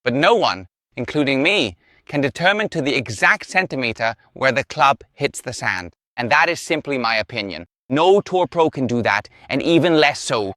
But no one, including me, can determine to the exact centimeter where the club hits the sand. And that is simply my opinion. No tour pro can do that, and even less so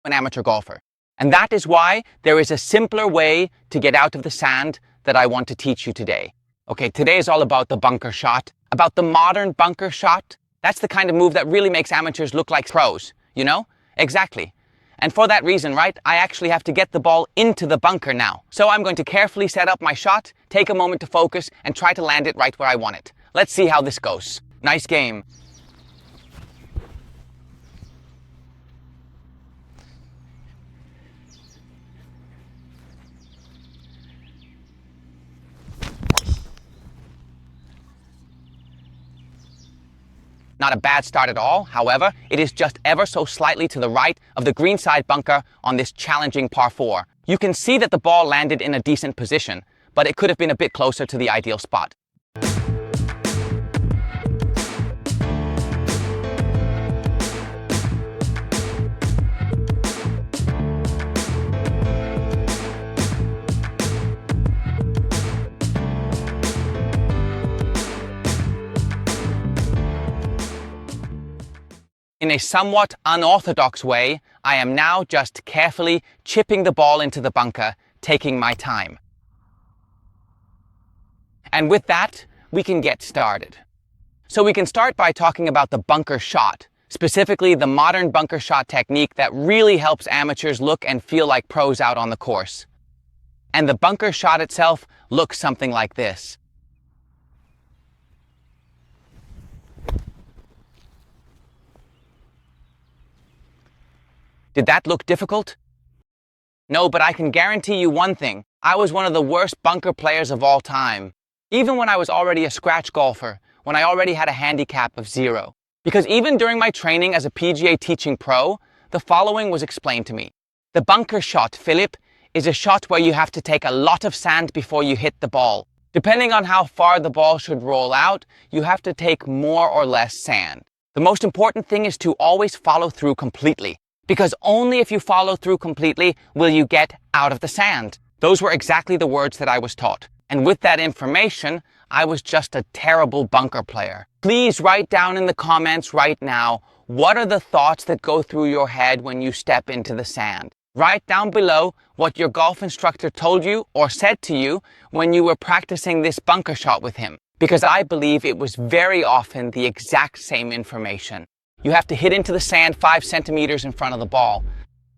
an amateur golfer. And that is why there is a simpler way to get out of the sand that I want to teach you today. Okay, today is all about the bunker shot, about the modern bunker shot. That's the kind of move that really makes amateurs look like pros, you know? Exactly. And for that reason, right, I actually have to get the ball into the bunker now. So I'm going to carefully set up my shot, take a moment to focus, and try to land it right where I want it. Let's see how this goes. Nice game. Not a bad start at all, however, it is just ever so slightly to the right of the greenside bunker on this challenging par 4. You can see that the ball landed in a decent position, but it could have been a bit closer to the ideal spot. In a somewhat unorthodox way, I am now just carefully chipping the ball into the bunker, taking my time. And with that, we can get started. So we can start by talking about the bunker shot, specifically the modern bunker shot technique that really helps amateurs look and feel like pros out on the course. And the bunker shot itself looks something like this. Did that look difficult? No, but I can guarantee you one thing. I was one of the worst bunker players of all time. Even when I was already a scratch golfer, when I already had a handicap of 0. Because even during my training as a PGA teaching pro, the following was explained to me. The bunker shot, Philip, is a shot where you have to take a lot of sand before you hit the ball. Depending on how far the ball should roll out, you have to take more or less sand. The most important thing is to always follow through completely. Because only if you follow through completely will you get out of the sand. Those were exactly the words that I was taught. And with that information, I was just a terrible bunker player. Please write down in the comments right now, what are the thoughts that go through your head when you step into the sand? Write down below what your golf instructor told you or said to you when you were practicing this bunker shot with him. Because I believe it was very often the exact same information. You have to hit into the sand 5 centimeters in front of the ball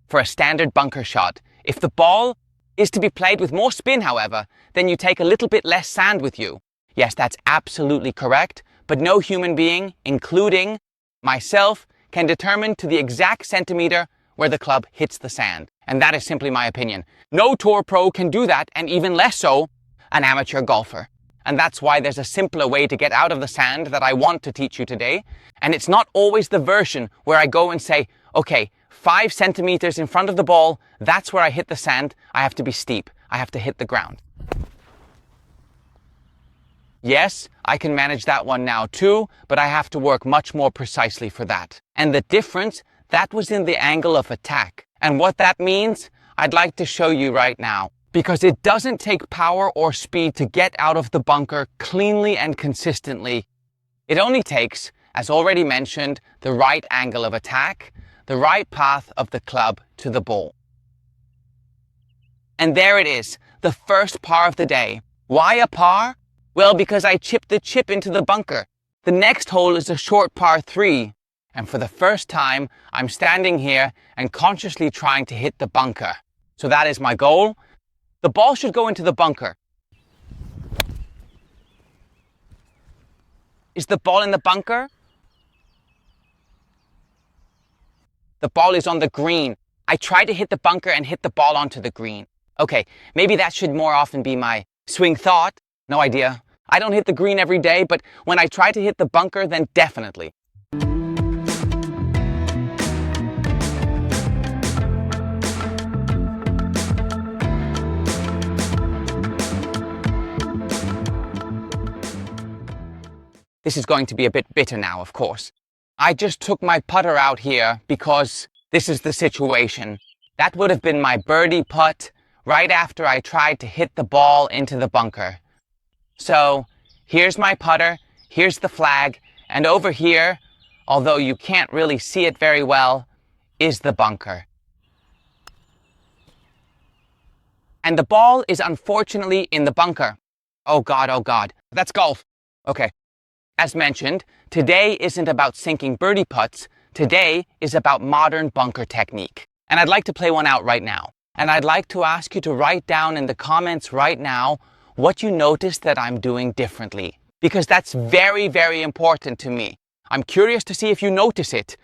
for a standard bunker shot. If the ball is to be played with more spin, however, then you take a little bit less sand with you. Yes, that's absolutely correct, but no human being, including myself, can determine to the exact centimeter where the club hits the sand. And that is simply my opinion. No tour pro can do that, and even less so, an amateur golfer. And that's why there's a simpler way to get out of the sand that I want to teach you today. And it's not always the version where I go and say, okay, 5 centimeters in front of the ball, that's where I hit the sand. I have to be steep. I have to hit the ground. Yes, I can manage that one now too, but I have to work much more precisely for that. And the difference, that was in the angle of attack. And what that means, I'd like to show you right now. Because it doesn't take power or speed to get out of the bunker cleanly and consistently. It only takes, as already mentioned, the right angle of attack, the right path of the club to the ball. And there it is, the first par of the day. Why a par? Well, because I chipped the chip into the bunker. The next hole is a short par 3. And for the first time, I'm standing here and consciously trying to hit the bunker. So that is my goal. The ball should go into the bunker. Is the ball in the bunker? The ball is on the green. I try to hit the bunker and hit the ball onto the green. Okay, maybe that should more often be my swing thought. No idea. I don't hit the green every day, but when I try to hit the bunker, then definitely. This is going to be a bit bitter now, of course. I just took my putter out here because this is the situation. That would have been my birdie putt right after I tried to hit the ball into the bunker. So here's my putter, here's the flag, and over here, although you can't really see it very well, is the bunker. And the ball is unfortunately in the bunker. Oh God, that's golf. Okay, as mentioned, today isn't about sinking birdie putts. Today is about modern bunker technique. And I'd like to play one out right now. And I'd like to ask you to write down in the comments right now what you notice that I'm doing differently. Because that's very, very important to me. I'm curious to see if you notice it.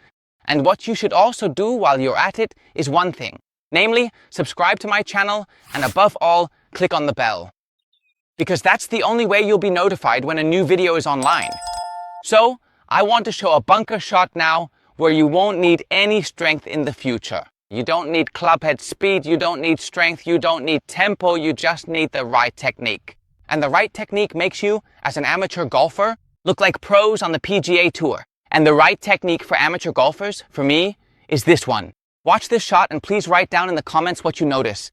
And what you should also do while you're at it is one thing. Namely, subscribe to my channel and above all, click on the bell. Because that's the only way you'll be notified when a new video is online. So, I want to show a bunker shot now where you won't need any strength in the future. You don't need clubhead speed, you don't need strength, you don't need tempo, you just need the right technique. And the right technique makes you, as an amateur golfer, look like pros on the PGA Tour. And the right technique for amateur golfers, for me, is this one. Watch this shot and please write down in the comments what you notice.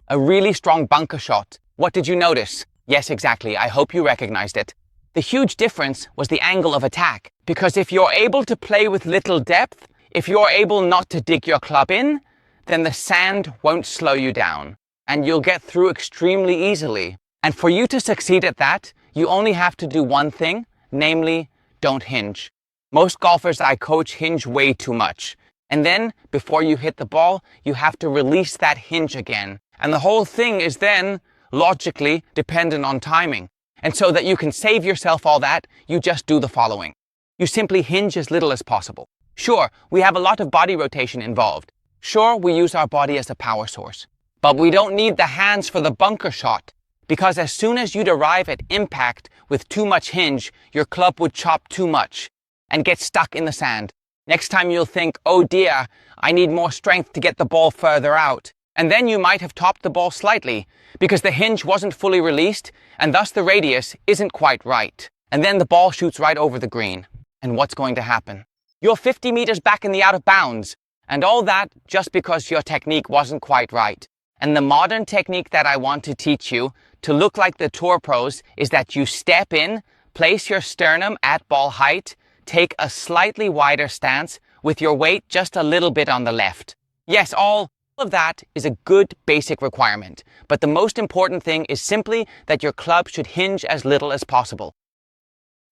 A really strong bunker shot. What did you notice? Yes, exactly. I hope you recognized it. The huge difference was the angle of attack. Because if you're able to play with little depth, if you're able not to dig your club in, then the sand won't slow you down. And you'll get through extremely easily. And for you to succeed at that, you only have to do one thing, namely, don't hinge. Most golfers I coach hinge way too much. And then, before you hit the ball, you have to release that hinge again. And the whole thing is then, logically, dependent on timing. And so that you can save yourself all that, you just do the following. You simply hinge as little as possible. Sure, we have a lot of body rotation involved. Sure, we use our body as a power source. But we don't need the hands for the bunker shot. Because as soon as you'd arrive at impact with too much hinge, your club would chop too much and get stuck in the sand. Next time you'll think, oh dear, I need more strength to get the ball further out. And then you might have topped the ball slightly because the hinge wasn't fully released and thus the radius isn't quite right. And then the ball shoots right over the green. And what's going to happen? You're 50 meters back in the out of bounds. And all that just because your technique wasn't quite right. And the modern technique that I want to teach you to look like the tour pros is that you step in, place your sternum at ball height, take a slightly wider stance with your weight just a little bit on the left. Yes, all of that is a good basic requirement, but the most important thing is simply that your club should hinge as little as possible.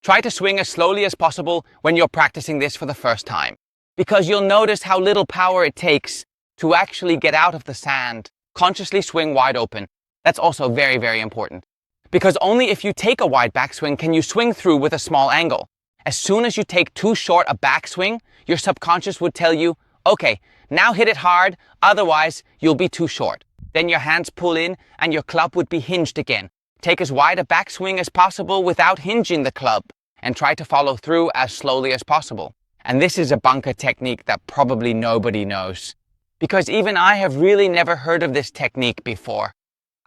Try to swing as slowly as possible when you're practicing this for the first time, because you'll notice how little power it takes to actually get out of the sand. Consciously swing wide open. That's also very, very important. Because only if you take a wide backswing can you swing through with a small angle. As soon as you take too short a backswing, your subconscious would tell you, okay, now hit it hard, otherwise you'll be too short. Then your hands pull in and your club would be hinged again. Take as wide a backswing as possible without hinging the club and try to follow through as slowly as possible. And this is a bunker technique that probably nobody knows. Because even I have really never heard of this technique before.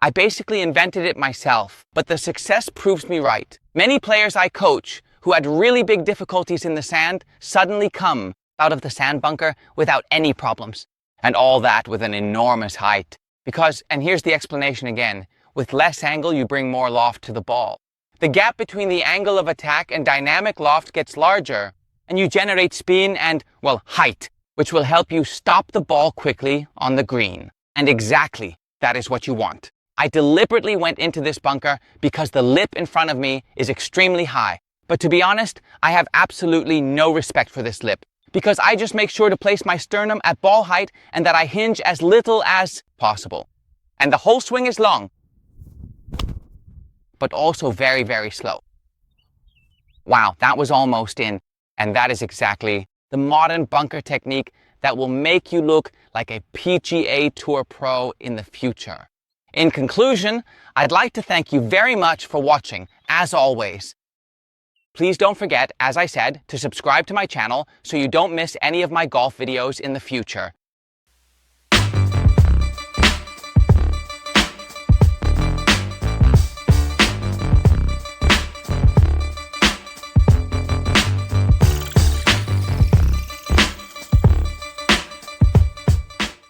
I basically invented it myself, but the success proves me right. Many players I coach who had really big difficulties in the sand suddenly come out of the sand bunker without any problems. And all that with an enormous height. Because, and here's the explanation again, with less angle you bring more loft to the ball. The gap between the angle of attack and dynamic loft gets larger, and you generate spin and, well, height, which will help you stop the ball quickly on the green. And exactly, that is what you want. I deliberately went into this bunker because the lip in front of me is extremely high. But to be honest, I have absolutely no respect for this lip, because I just make sure to place my sternum at ball height and that I hinge as little as possible. And the whole swing is long, but also very, very slow. Wow, that was almost in. And that is exactly the modern bunker technique that will make you look like a PGA Tour pro in the future. In conclusion, I'd like to thank you very much for watching, as always. Please don't forget, as I said, to subscribe to my channel so you don't miss any of my golf videos in the future.